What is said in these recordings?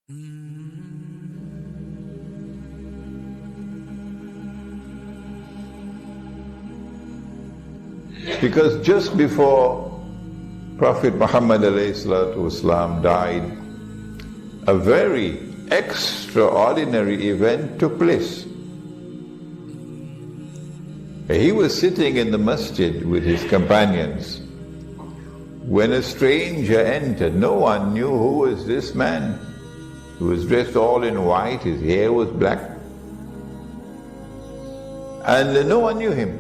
Because just before Prophet Muhammad ﷺ died, a very extraordinary event took place. He was sitting in the masjid with his companions when a stranger entered. No one knew who was this man. He was dressed all in white, his hair was black, and no one knew him.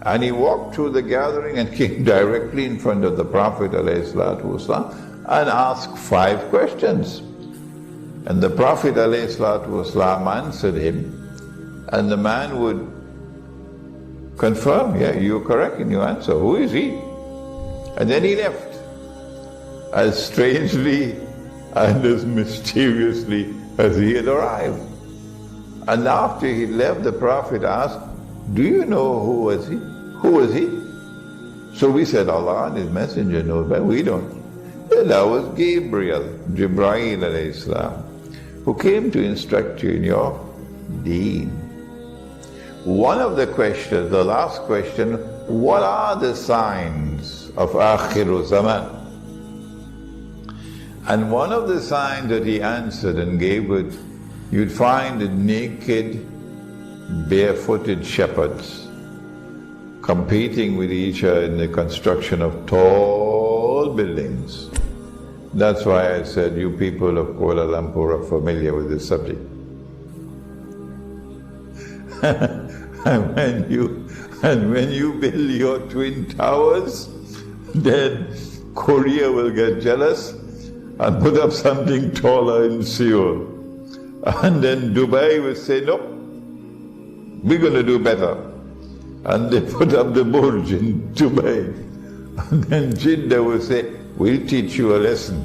And he walked through the gathering and came directly in front of the Prophet ﷺ and asked 5 questions. And the Prophet ﷺ answered him, and the man would confirm, yeah, you're correct in your answer, who is he? And then he left, as strangely and as mysteriously as he had arrived. And after he left, the Prophet asked, do you know who was he? Who was he? So we said, Allah and His Messenger knows, but we don't. And that was Gabriel, Jibreel alayhi salam, who came to instruct you in your deen. One of the questions, the last question, what are the signs of Akhiru Zaman? And one of the signs that he answered and gave it, you'd find naked, barefooted shepherds competing with each other in the construction of tall buildings. That's why I said you people of Kuala Lumpur are familiar with this subject. And when you build your twin towers, then Korea will get jealous and put up something taller in Seoul. And then Dubai will say, nope, we're going to do better. And they put up the Burj in Dubai. And then Jeddah will say, we'll teach you a lesson.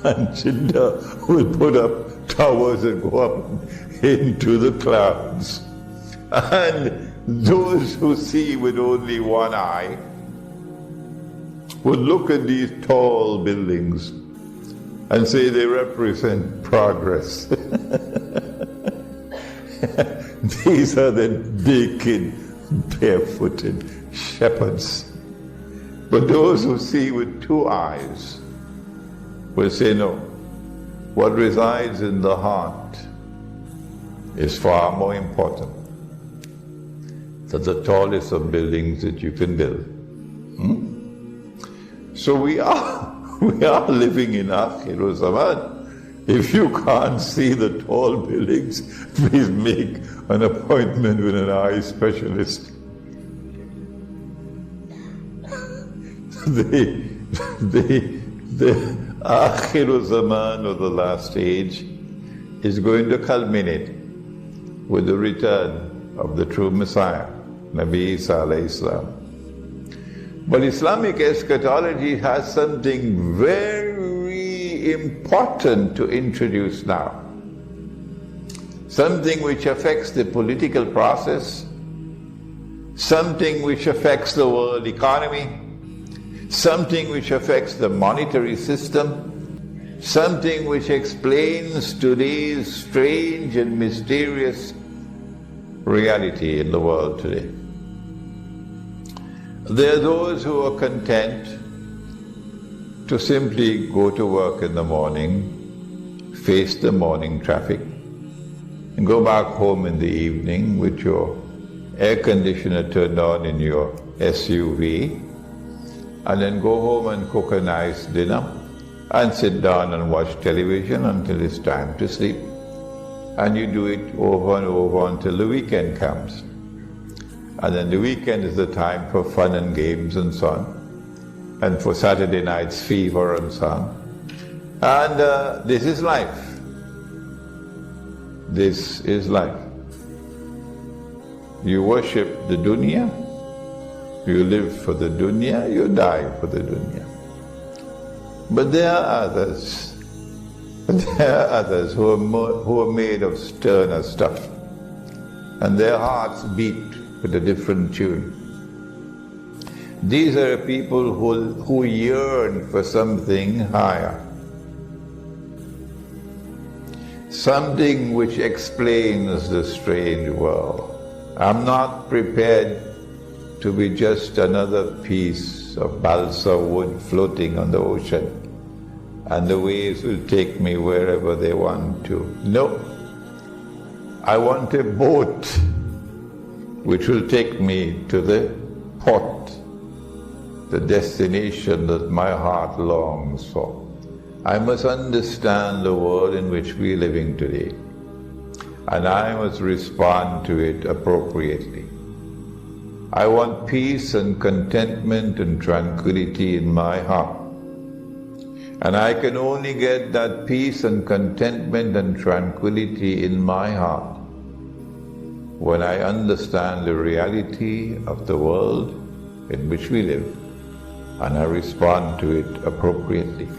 And Jeddah will put up towers that go up into the clouds. And those who see with only one eye would look at these tall buildings and say they represent progress. These are the naked, barefooted shepherds. But those who see with 2 eyes will say, no, what resides in the heart is far more important than the tallest of buildings that you can build. So we are living in Akhiru Zaman. If you can't see the tall buildings, please make an appointment with an eye specialist. The Akhiru Zaman, or the last age, is going to culminate with the return of the true Messiah, Nabi Isa alayhi salam. But Islamic eschatology has something very important to introduce now. Something which affects the political process, something which affects the world economy, something which affects the monetary system, something which explains today's strange and mysterious reality in the world today. There are those who are content to simply go to work in the morning, face the morning traffic, and go back home in the evening with your air conditioner turned on in your SUV, and then go home and cook a nice dinner and sit down and watch television until it's time to sleep. And you do it over and over until the weekend comes. And then the weekend is the time for fun and games and so on, and for Saturday night's fever and so on. And this is life. This is life. You worship the dunya, you live for the dunya, you die for the dunya. But there are others who are made of sterner stuff, and their hearts beat with a different tune. These are people who yearn for something higher. something which explains the strange world. I'm not prepared to be just another piece of balsa wood floating on the ocean, and the waves will take me wherever they want to. No, I want a boat which will take me to the port, the destination that my heart longs for. I must understand the world in which we are living today, and I must respond to it appropriately. I want peace and contentment and tranquility in my heart. And I can only get that peace and contentment and tranquility in my heart when I understand the reality of the world in which we live, and I respond to it appropriately.